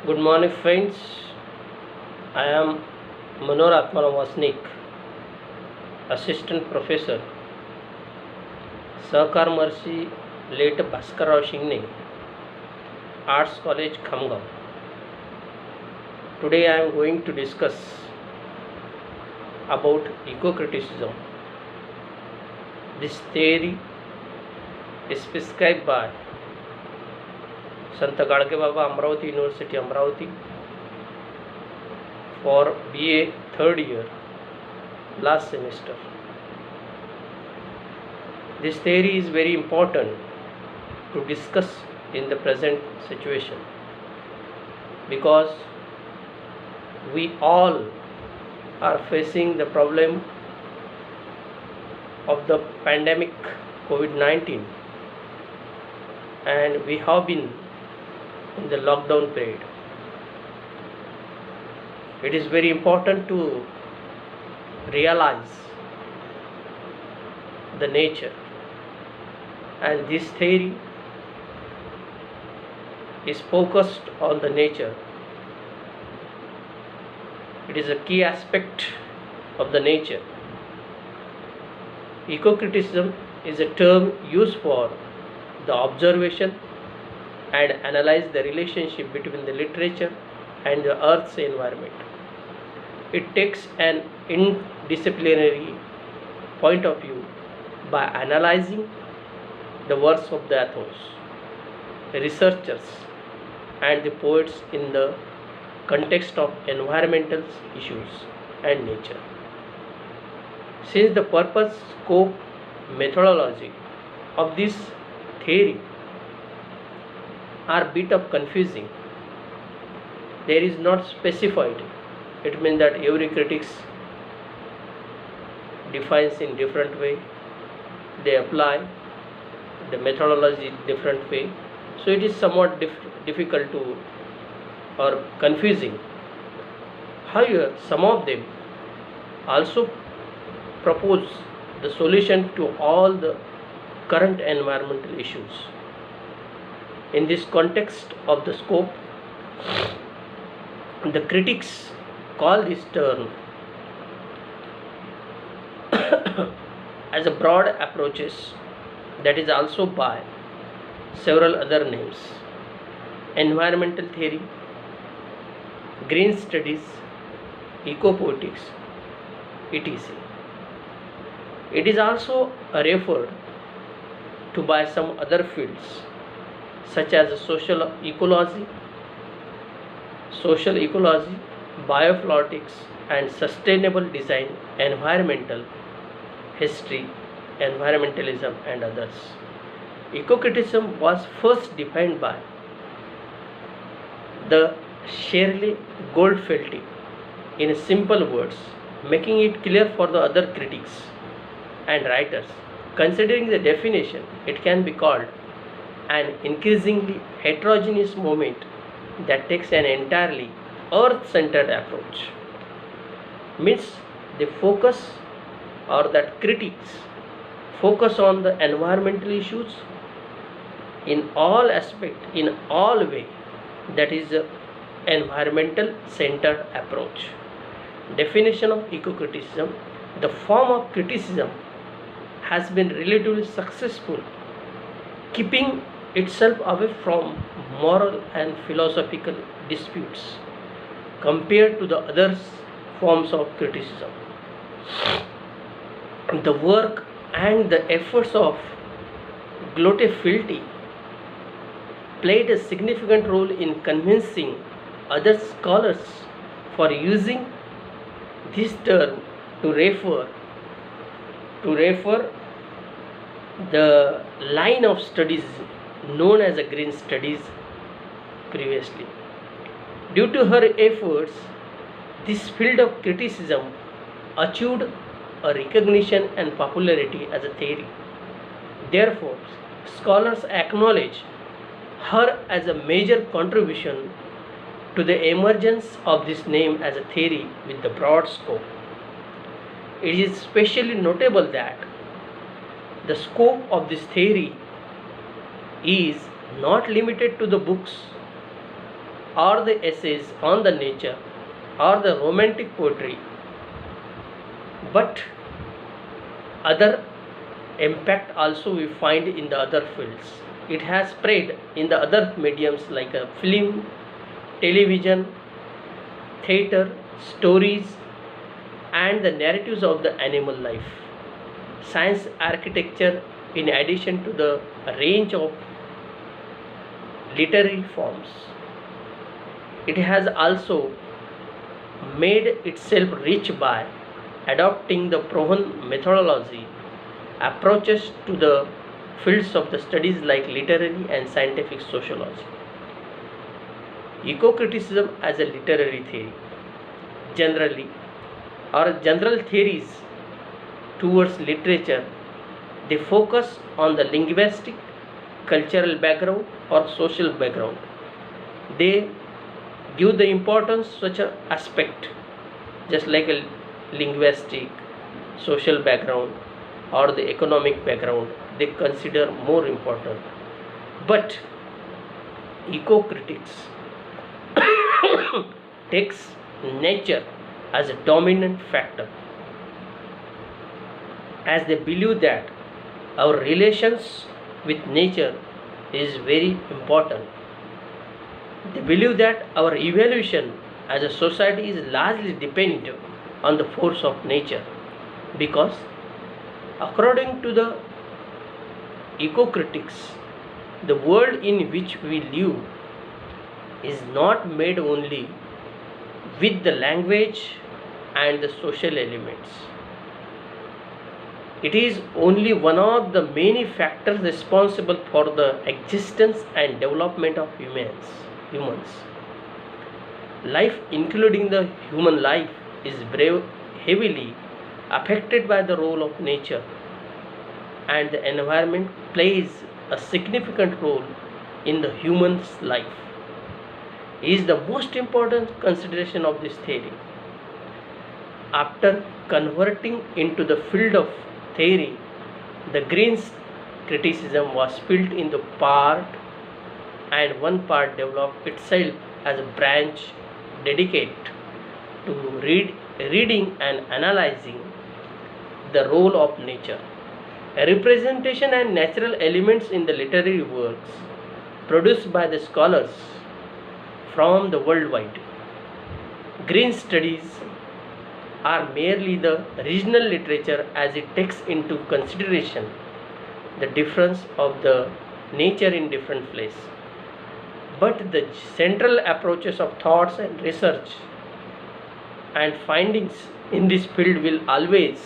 Good morning, friends. I am Manor Atmanav Vasnik, Assistant Professor, Sahakar Mercy, late Bhaskarrao Shingne, Arts College, Khamgaon. Today I am going to discuss about eco-criticism. This theory is prescribed by Sant Gadge Baba, Amravati University, Amravati, for BA third year, last semester. This theory is very important to discuss in the present situation because we all are facing the problem of the pandemic COVID-19, and we have been in the lockdown period. It is very important to realize the nature, and this theory is focused on the nature. It is a key aspect of the nature. Eco-criticism is a term used for the observation and analyze the relationship between the literature and the earth's environment. It takes an interdisciplinary point of view by analyzing the works of the authors, researchers, and the poets in the context of environmental issues and nature. Since the purpose, scope, methodology of this theory are a bit of confusing, there is not specified. It means that every critics defines in different way, they apply the methodology different way, so it is somewhat difficult to or confusing. However, some of them also propose the solution to all the current environmental issues. In this context of the scope, the critics call this term as a broad approaches, that is also by several other names: environmental theory, green studies, eco-poetics, etc. It is also referred to by some other fields such as social ecology, bioflotics, and sustainable design, environmental history, environmentalism, and others. Eco-criticism was first defined by the Shirley Goldfelty in simple words, making it clear for the other critics and writers. Considering the definition, it can be called an increasingly heterogeneous movement that takes an entirely earth-centered approach. Means the focus, or that critics focus on the environmental issues in all aspect, in all way, that is a environmental centered approach. Definition of eco-criticism: the form of criticism has been relatively successful, keeping itself away from moral and philosophical disputes compared to the other forms of criticism. The work and the efforts of Glotefilty played a significant role in convincing other scholars for using this term to refer the line of studies known as a green studies previously. Due to her efforts, this field of criticism achieved a recognition and popularity as a theory. Therefore, scholars acknowledge her as a major contribution to the emergence of this name as a theory with the broad scope. It is especially notable that the scope of this theory is not limited to the books or the essays on the nature or the romantic poetry, but other impact also we find in the other fields. It has spread in the other mediums like a film, television, theater, stories, and the narratives of the animal life, science, architecture, in addition to the range of literary forms. It has also made itself rich by adopting the proven methodology approaches to the fields of the studies like literary and scientific sociology. Eco-criticism as a literary theory. Generally, or general theories towards literature, they focus on the linguistic, cultural background or social background. They give the importance such a aspect, just like a linguistic, social background or the economic background, they consider more important. But eco-critics takes nature as a dominant factor, as they believe that our relations with nature is very important. They believe that our evolution as a society is largely dependent on the force of nature, because according to the eco-critics, the world in which we live is not made only with the language and the social elements. It is only one of the many factors responsible for the existence and development of humans. Life, including the human life, is heavily affected by the role of nature, and the environment plays a significant role in the human's life. It is the most important consideration of this theory. After converting into the field of theory, the Green's criticism was split into part, and one part developed itself as a branch dedicated to reading and analyzing the role of nature, a representation and natural elements in the literary works produced by the scholars from the worldwide. Green studies are merely the regional literature, as it takes into consideration the difference of the nature in different places. But the central approaches of thoughts and research and findings in this field will always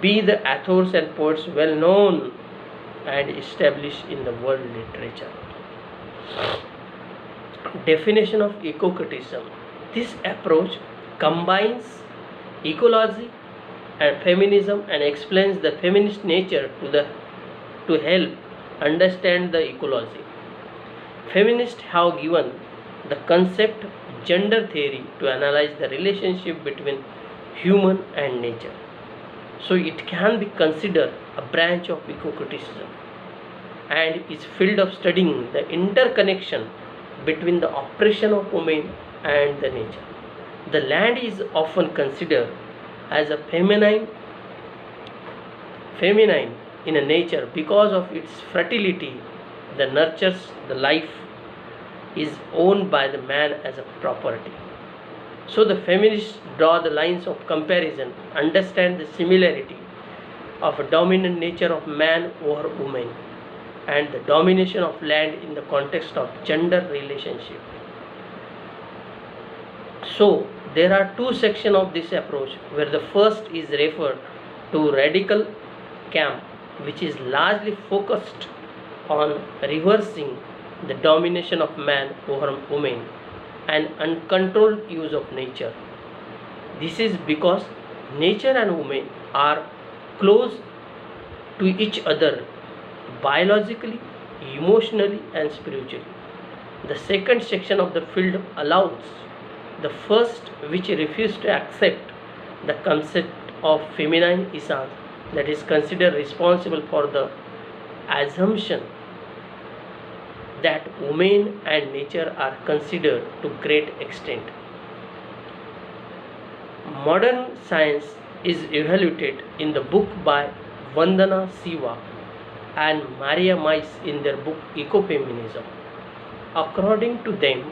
be the authors and poets well known and established in the world literature. Definition of eco-criticism. This approach combines ecology and feminism and explains the feminist nature to help understand the ecology. Feminists have given the concept gender theory to analyze the relationship between human and nature. So it can be considered a branch of eco-criticism and is field of studying the interconnection between the oppression of women and the nature. The land is often considered as a feminine in a nature because of its fertility that nurtures the life is owned by the man as a property. So the feminists draw the lines of comparison, understand the similarity of a dominant nature of man over woman and the domination of land in the context of gender relationship. So there are two sections of this approach, where the first is referred to radical camp, which is largely focused on reversing the domination of man over woman and uncontrolled use of nature. This is because nature and woman are close to each other biologically, emotionally, and spiritually. The second section of the field allows the first, which refused to accept the concept of feminine essence, that is considered responsible for the assumption that women and nature are considered to great extent. Modern science is evaluated in the book by Vandana Siva and Maria Mais in their book Ecofeminism. According to them,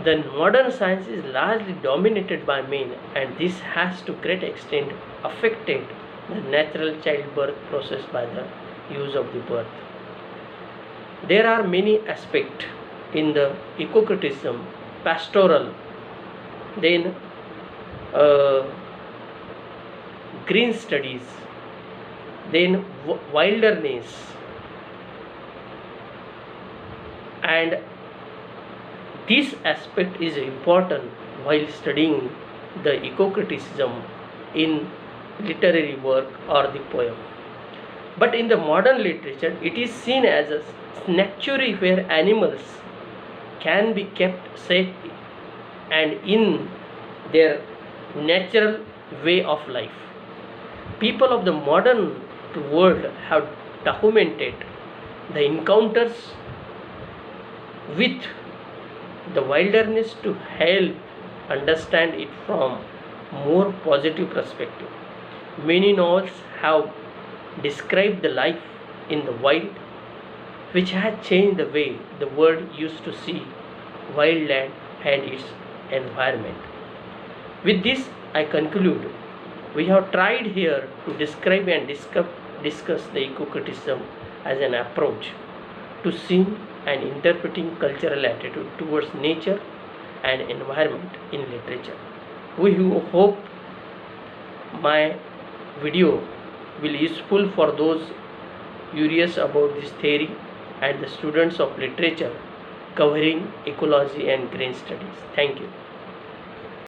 the modern science is largely dominated by men, and this has to great extent affected the natural childbirth process by the use of the birth. There are many aspects in the eco-criticism, pastoral, then green studies, then wilderness, and this aspect is important while studying the eco-criticism in literary work or the poem. But in the modern literature, it is seen as a sanctuary where animals can be kept safe and in their natural way of life. People of the modern world have documented the encounters with the wilderness to help understand it from more positive perspective. Many novels have described the life in the wild, which has changed the way the world used to see wildland and its environment. With this, I conclude. We have tried here to describe and discuss the eco-criticism as an approach to seeing and interpreting cultural attitude towards nature and environment in literature. We hope my video will be useful for those curious about this theory and the students of literature covering ecology and green studies. Thank you.